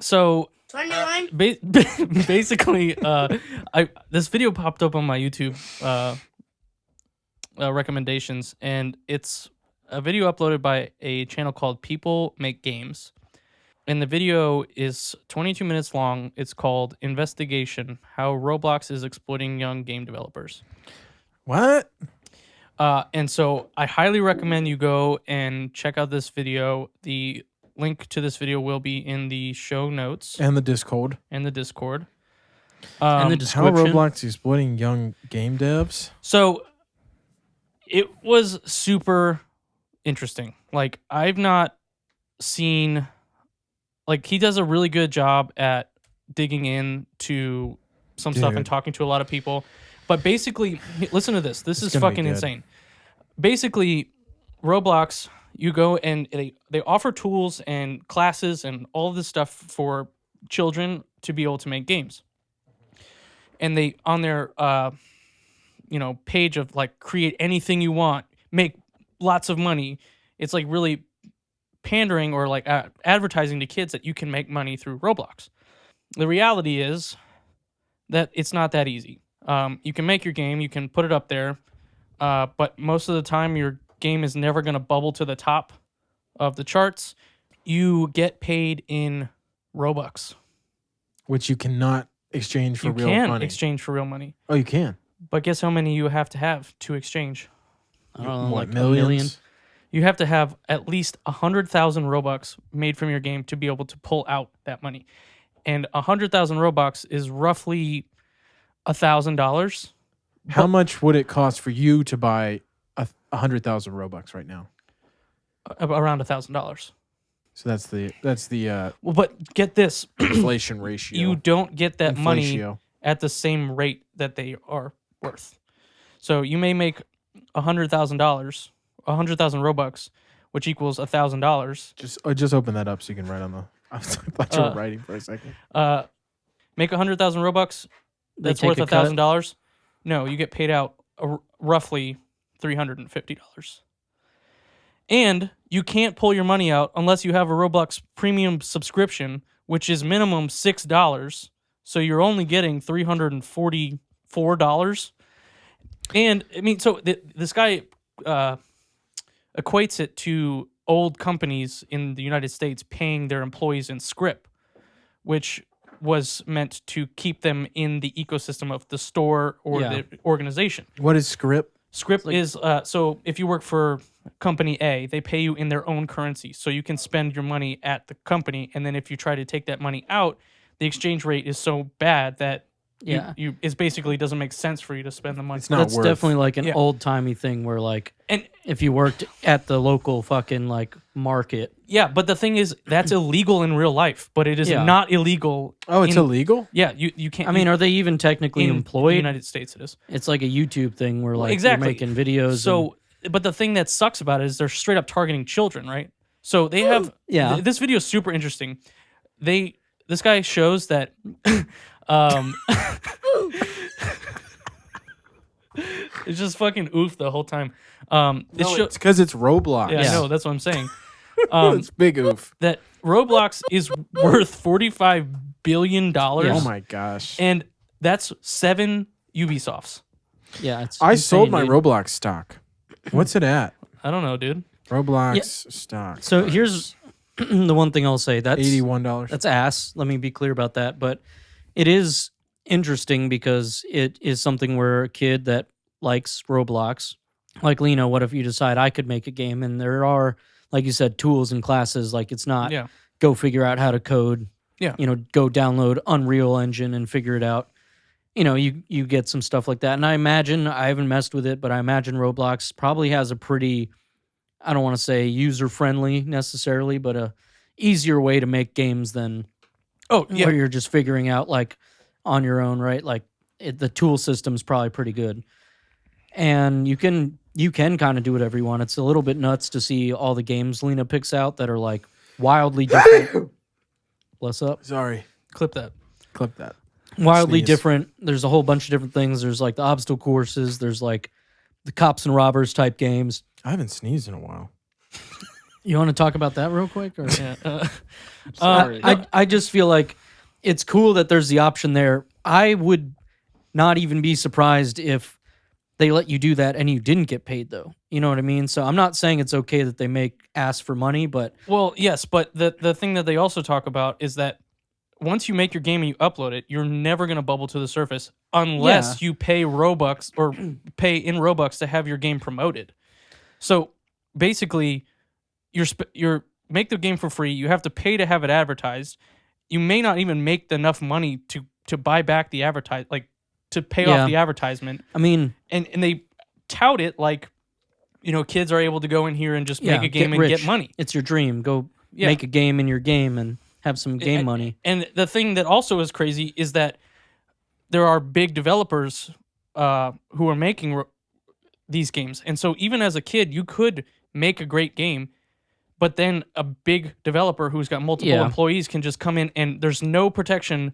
So 21. basically, this video popped up on my YouTube recommendations, and it's a video uploaded by a channel called People Make Games. And the video is 22 minutes long. It's called Investigation: How Roblox is Exploiting Young Game Developers. What? And so I highly recommend you go and check out this video. The link to this video will be in the show notes And the Discord. and the Discord. And the How description. Roblox exploiting young game devs? So it was super interesting. Like, I've not seen, like, he does a really good job at digging into some stuff and Dude. talking to a lot of people. But basically, listen to this. This It's is gonna be fucking good. insane. Basically, Roblox, you go and they offer tools and classes and all of this stuff for children to be able to make games. And they, on their page of like, create anything you want, make lots of money. It's like really pandering or like advertising to kids that you can make money through Roblox. The reality is that it's not that easy. You can make your game, you can put it up there, but most of the time your game is never going to bubble to the top of the charts. You get paid in Robux. Which you cannot exchange for You real can money. exchange for real money. Oh, you can. But guess how many you have to exchange? I don't know, What, like a million. You have to have at least 100,000 Robux made from your game to be able to pull out that money. And 100,000 Robux is roughly $1,000. How much would it cost for you to buy 100,000 Robux right now? Around $1,000. So that's the Well, but get this. inflation ratio. You don't get that money Inflatio. at the same rate that they are worth. So you may make $100,000, 100,000 Robux, which equals $1,000. Just open that up so you can write on the. I thought you were writing for a second. Make 100,000 Robux. They That's take worth a cut? $1,000. No, you get paid out roughly $350. And you can't pull your money out unless you have a Roblox premium subscription, which is minimum $6. So you're only getting $344. And I mean, so this guy equates it to old companies in the United States paying their employees in script, which was meant to keep them in the ecosystem of the store or Yeah. the organization. What is script? Script is so if you work for company A, they pay you in their own currency, so you can spend your money at the company, and then if you try to take that money out, the exchange rate is so bad that Yeah. you it basically doesn't make sense for you to spend the money. It's not That's worth. definitely like an Yeah. old timey thing where like And if you worked at the local fucking like market. yeah, but the thing is that's illegal in real life, but it is Yeah. not illegal. Oh, it's in- illegal. Yeah, you can't. I mean, are they even technically in the employed? United States, it is. It's like a YouTube thing where like exactly. you're making videos. So, but the thing that sucks about it is they're straight up targeting children, right? So they have. Yeah. This video is super interesting. This guy shows that. It's just fucking oof the whole time. It's because it's Roblox. Yeah, I Yeah. know. That's what I'm saying. It's big oof. That Roblox is worth $45 billion. Oh my gosh. And that's 7 Ubisofts. yeah, it's I sold insane, my dude. Roblox stock. What's it at? I don't know, dude. Roblox stock. So here's the one thing I'll say. That's $81. That's ass. Let me be clear about that. But it is interesting because it is something where a kid that likes Roblox, like Lino, what if you decide I could make a game? And there are, like you said, tools and classes. Like it's not Yeah. go figure out how to code. Yeah. Go download Unreal Engine and figure it out. You get some stuff like that. And I imagine, I haven't messed with it, but I imagine Roblox probably has a pretty, I don't want to say user-friendly necessarily, but a easier way to make games than Oh, yeah. where you're just figuring out like on your own, right? Like the tool system's probably pretty good. And you can kind of do whatever you want. It's a little bit nuts to see all the games Lena picks out that are like wildly different. Bless up. Sorry. Clip that. Clip that. Wildly Sneeze. different. There's a whole bunch of different things. There's like the obstacle courses. There's like the cops and robbers type games. I haven't sneezed in a while. You want to talk about that real quick? Or? Yeah. Sorry. I just feel like it's cool that there's the option there. I would not even be surprised if they let you do that and you didn't get paid, though. You know what I mean? So I'm not saying it's okay that they ask for money, but Well, yes, but the thing that they also talk about is that once you make your game and you upload it, you're never going to bubble to the surface unless you pay Robux or pay in Robux to have your game promoted. So basically, you're make the game for free. You have to pay to have it advertised. You may not even make enough money to buy back the to pay off the advertisement. I mean, and they tout it like, kids are able to go in here and just make a game and get money. It's your dream. Go make a game in your game and have some game money. And the thing that also is crazy is that there are big developers who are making these games. And so even as a kid, you could make a great game, but then a big developer who's got multiple employees can just come in and there's no protection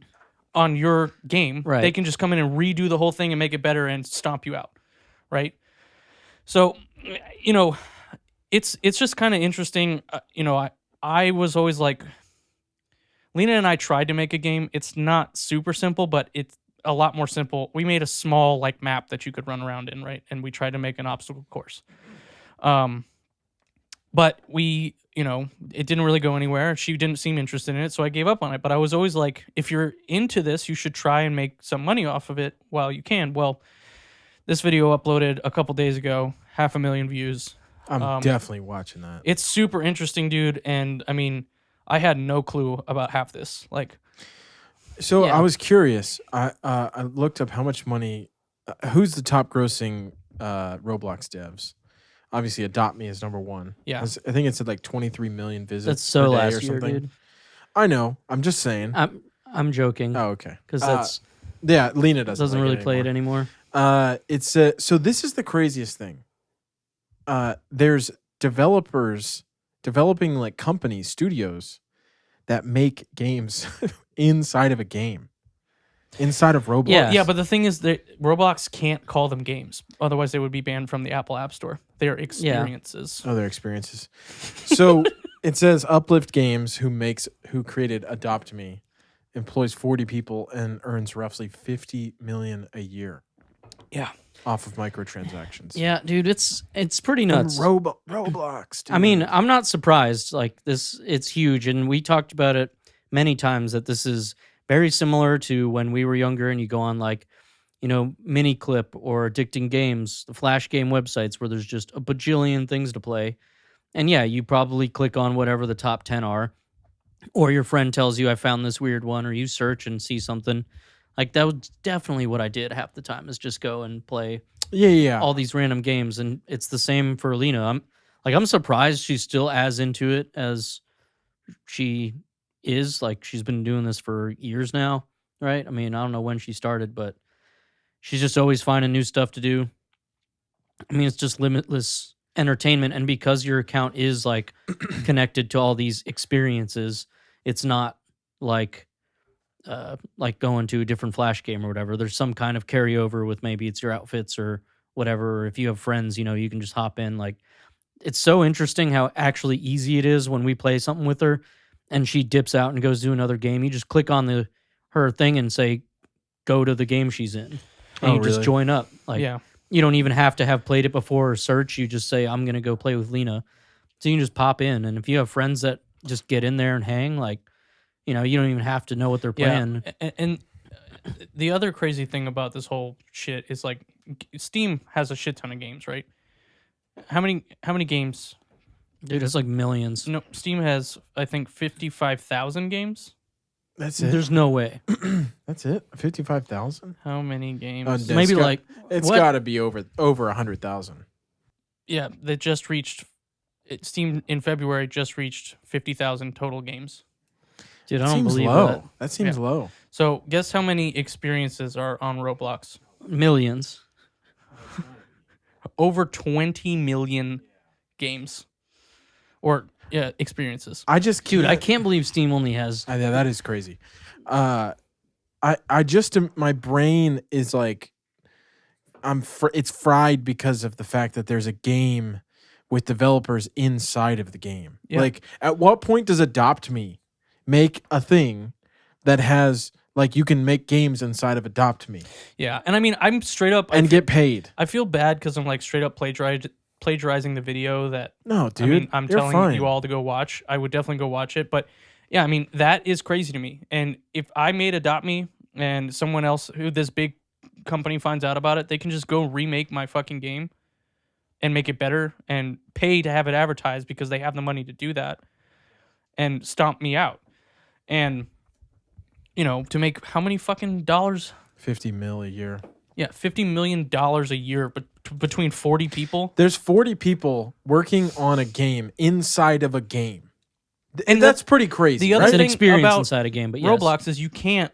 on your game. Right. They can just come in and redo the whole thing and make it better and stomp you out. Right. So, it's just kind of interesting. I was always like, Lena and I tried to make a game. It's not super simple, but it's a lot more simple. We made a small map that you could run around in, right? And we tried to make an obstacle course. But we, it didn't really go anywhere. She didn't seem interested in it, so I gave up on it. But I was always like, if you're into this, you should try and make some money off of it while you can. Well, this video uploaded a couple days ago, 500,000 views. I'm definitely watching that. It's super interesting, dude. And I mean, I had no clue about half this. So I was curious. I looked up how much money. Who's the top grossing Roblox devs? Obviously, Adopt Me is number one. Yeah, I think it said 23 million visits. That's so per day last or year, something. dude. I know. I'm just saying. I'm joking. Oh, okay. Because that's Lena doesn't really play it anymore. It's so this is the craziest thing. There's developers developing companies, studios that make games inside of a game, inside of Roblox. Yeah, but the thing is that Roblox can't call them games. Otherwise, they would be banned from the Apple App Store. They're experiences. Oh, their experiences. So it says Uplift Games, who created Adopt Me, employs 40 people and earns roughly 50 million a year. Yeah. Off of microtransactions. Yeah, dude, it's pretty nuts. Roblox, dude. I mean, I'm not surprised. It's huge, and we talked about it many times that this is very similar to when we were younger, and you go on Miniclip or Addicting Games, the Flash game websites where there's just a bajillion things to play, and you probably click on whatever the top 10 are, or your friend tells you I found this weird one, or you search and see something. That was definitely what I did half the time, is just go and play all these random games. And it's the same for Lena. I'm surprised she's still as into it as she is. She's been doing this for years now, right? I mean, I don't know when she started, but she's just always finding new stuff to do. I mean, it's just limitless entertainment. And because your account is connected to all these experiences, it's not like going to a different Flash game or whatever. There's some kind of carryover with maybe it's your outfits or whatever. Or if you have friends, you can just hop in. It's so interesting how actually easy it is when we play something with her and she dips out and goes to another game. You just click on her thing and say, go to the game she's in. And you just join up. You don't even have to have played it before or search. You just say, I'm going to go play with Lena. So you can just pop in. And if you have friends that just get in there and hang, you don't even have to know what they're playing. And the other crazy thing about this whole shit is Steam has a shit ton of games, right? How many games? Dude, it's millions. No, Steam has, I think, 55,000 games. That's it. There's no way. That's it. 55,000. How many games? Maybe it's got to be over 100,000. Yeah, they just reached. Steam in February just reached 50,000 total games. Dude, I don't believe low. that. That seems low. So guess how many experiences are on Roblox? Millions. Over 20 million games. Or experiences. Dude, I can't believe Steam only has. Yeah, that is crazy. I just my brain is it's fried because of the fact that there's a game with developers inside of the game. Yeah. Like, at what point does Adopt Me make a thing that has like you can make games inside of Adopt Me Yeah, and I mean, I'm straight up and get paid? I feel bad because I'm like straight up plagiarizing the video that No, dude, I mean, I'm you're telling fine. you all to go watch. I would definitely go watch it, but yeah, I mean, that is crazy to me. And if I made Adopt Me and someone else who this big company finds out about it, they can just go remake my fucking game and make it better and pay to have it advertised because they have the money to do that and stomp me out. And to make how many fucking dollars? $50 million a year. Yeah, $50 million a year, but between 40 people. There's 40 people working on a game inside of a game. And That's pretty crazy. the other right? It's an thing experience about inside a game, but yes. Roblox is you can't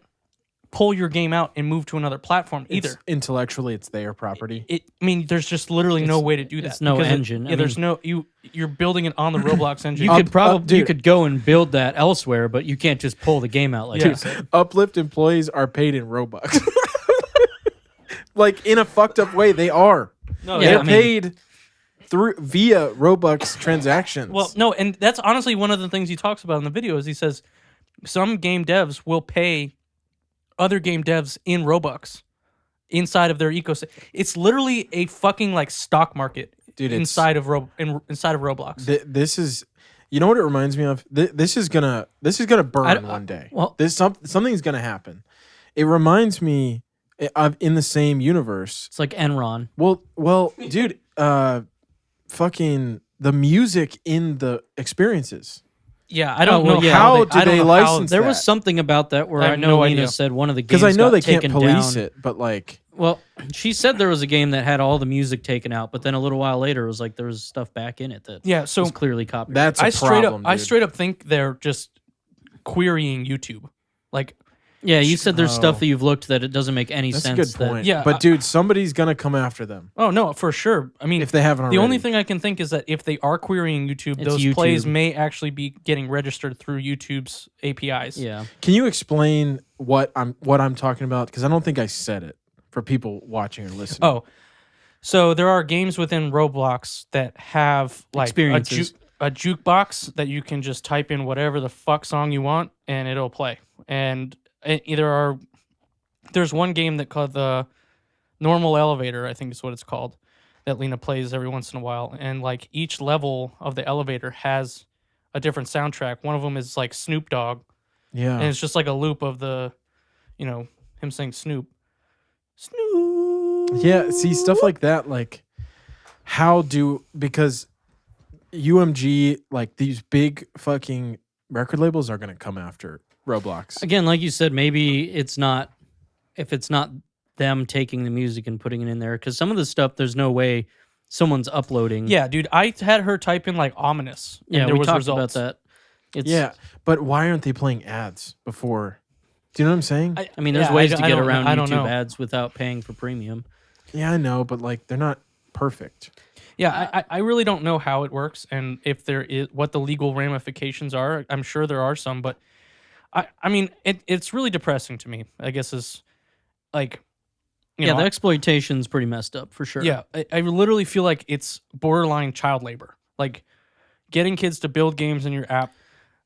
pull your game out and move to another platform either. Intellectually, it's their property. I mean, there's just literally no way to do that. it's no because engine. I there's no you're building it on the Roblox engine. You could probably dude. you could go and build that elsewhere, but you can't just pull the game out like Yeah. that. Uplift employees are paid in Robux. Like, in a fucked up way, they are. No, Yeah, They're I mean- paid via Robux transactions. Well, no, and that's honestly one of the things he talks about in the video is he says some game devs will pay other game devs in Robux inside of their ecosystem. It's literally a fucking like stock market Dude, it's- inside of inside of Roblox. This is, you know what it reminds me of? This is gonna burn one day. well- Something's gonna happen. It reminds me of in the same universe. It's like Enron. Well, dude, fucking the music in the experiences. Yeah, I don't Oh, well, know yeah. how How they, I do don't they know how- license There was that? something about that where I I, have know no Lena idea. said one of the games Because I know got they can't taken police down. it, but like, Well, she said there was a game that had all the music taken out, but then a little while later it was like there was stuff back in it that Yeah, so was clearly copyrighted. that's a problem. I dude. straight up think they're just querying YouTube. Like, Yeah, you said there's Oh. stuff that you've looked that it doesn't make any That's a sense. good point. Yeah, but dude, somebody's gonna come after them oh no, for sure. I mean, if they haven't already. the only thing I can think is that if they are querying YouTube, It's those YouTube. plays may actually be getting registered through YouTube's APIs. Yeah. Can you explain what I'm talking about? Because I don't think I said it for people watching or listening. Oh, so there are games within Roblox that have like Experiences. a jukebox that you can just type in whatever the fuck song you want and it'll play. And there's one game that called the Normal Elevator, I think is what it's called, that Lena plays every once in a while. And like each level of the elevator has a different soundtrack. One of them is like Snoop Dogg, Yeah. and it's just like a loop of the, him saying Snoop. Snoop. Yeah, see, stuff like that, like because UMG, like these big fucking record labels are gonna come after Roblox. Again, like you said, maybe it's not if it's not them taking the music and putting it in there, because some of the stuff there's no way someone's uploading. Yeah, dude, I had her type in like ominous. And Yeah, there we was talked results. about that. It's, Yeah, but why aren't they playing ads before? Do you know what I'm saying? I mean, there's yeah, ways I to get don't- around I don't YouTube know. ads without paying for premium. Yeah, I know, but like they're not perfect. Yeah, I really don't know how it works and if there is what the legal ramifications are. I'm sure there are some, but I mean, it's really depressing to me. I guess is like, you Yeah, know, the exploitation's pretty messed up for sure. yeah, I literally feel like it's borderline child labor. Like getting kids to build games in your app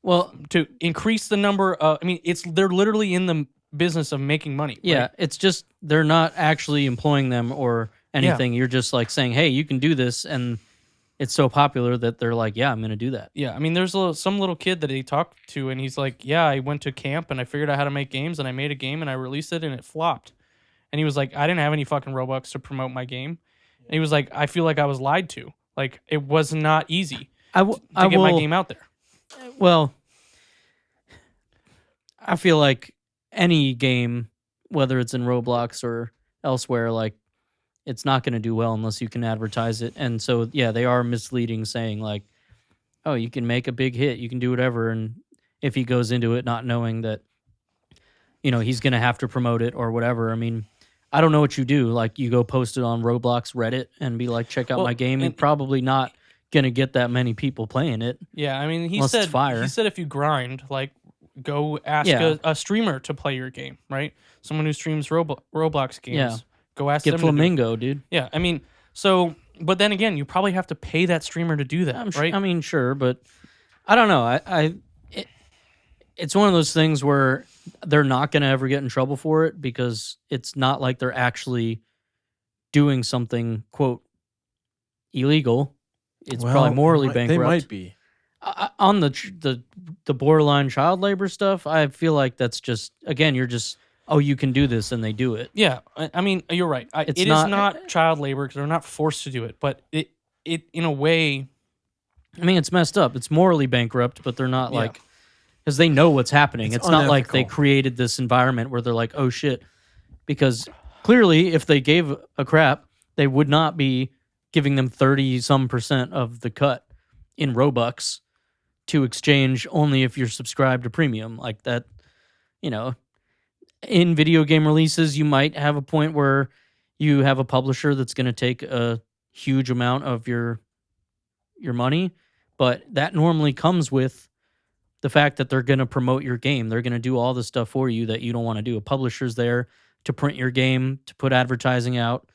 Well, to increase the number of. I mean, they're literally in the business of making money. yeah, right? it's just they're not actually employing them or anything. You're just like saying, "Hey, you can do this," and it's so popular that they're like, "Yeah, I'm going to do that." Yeah, I mean, there's some little kid that he talked to, and he's like, "Yeah, I went to camp and I figured out how to make games, and I made a game and I released it and it flopped." And he was like, "I didn't have any fucking Robux to promote my game." And he was like, "I feel like I was lied to. Like it was not easy I to get my game out there." Well, I feel like any game, whether it's in Roblox or elsewhere, like it's not going to do well unless you can advertise it. And so, yeah, they are misleading, saying like, "Oh, you can make a big hit, you can do whatever." And if he goes into it not knowing that, he's going to have to promote it or whatever. I mean, I don't know what you do. Like you go post it on Roblox Reddit and be like, "Check out Well, my game," and and- probably not going to get that many people playing it. Yeah, I mean, he Unless it's said fire. he said if you grind, like go ask Yeah. a streamer to play your game, right? Someone who streams Roblox games. Yeah. Go ask Get them to do it. Flamingo, dude. Yeah, I mean, so But then again, you probably have to pay that streamer to do that, right? I mean, sure, but I don't know. It's one of those things where they're not going to ever get in trouble for it because it's not like they're actually doing something, quote, illegal. It's probably morally bankrupt. They might be. On the borderline child labor stuff, I feel like that's just, again, you're just, oh, you can do this, and they do it. Yeah, I mean, you're right. It is not child labor because they're not forced to do it, but it in a way, I mean, it's messed up. It's morally bankrupt, but they're not like, because they know what's happening. It's not like they created this environment where they're like, oh shit, because clearly, if they gave a crap, they would not be giving them 30-some% of the cut in Robux to exchange only if you're subscribed to premium. Like that, you know, in video game releases, you might have a point where you have a publisher that's going to take a huge amount of your money, but that normally comes with the fact that they're going to promote your game. They're going to do all the stuff for you that you don't want to do. A publisher's there to print your game, to put advertising out.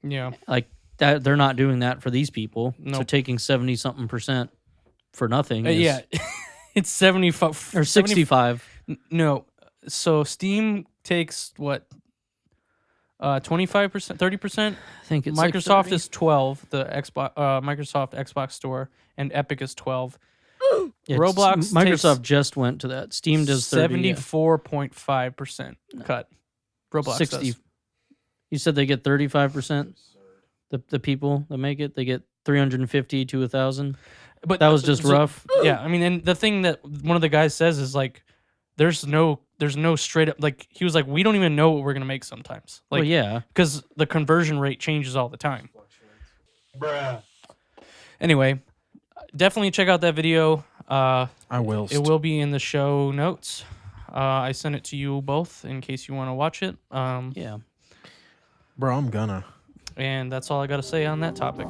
Yeah. Like that, they're not doing that for these people. Nope. So taking 70-something% for nothing. Yeah. It's 75 or 65. No. So Steam takes what? 25%, 30%? I think it's Microsoft like is 12, the Xbox Microsoft Xbox Store, and Epic is 12. Yeah, Roblox Microsoft just went to that. Steam does 74.5% cut. Roblox 60. does. You said they get 35%. The people that make it, they get 350 to 1,000. But that was just rough. Yeah, I mean, and the thing that one of the guys says is like, there's no straight up, like, he was like, we don't even know what we're gonna make sometimes. Like, well, yeah, because the conversion rate changes all the time. Bruh. Anyway, definitely check out that video. I will. It will be in the show notes. I sent it to you both in case you want to watch it. yeah. Bro, I'm gonna. And that's all I got to say on that topic.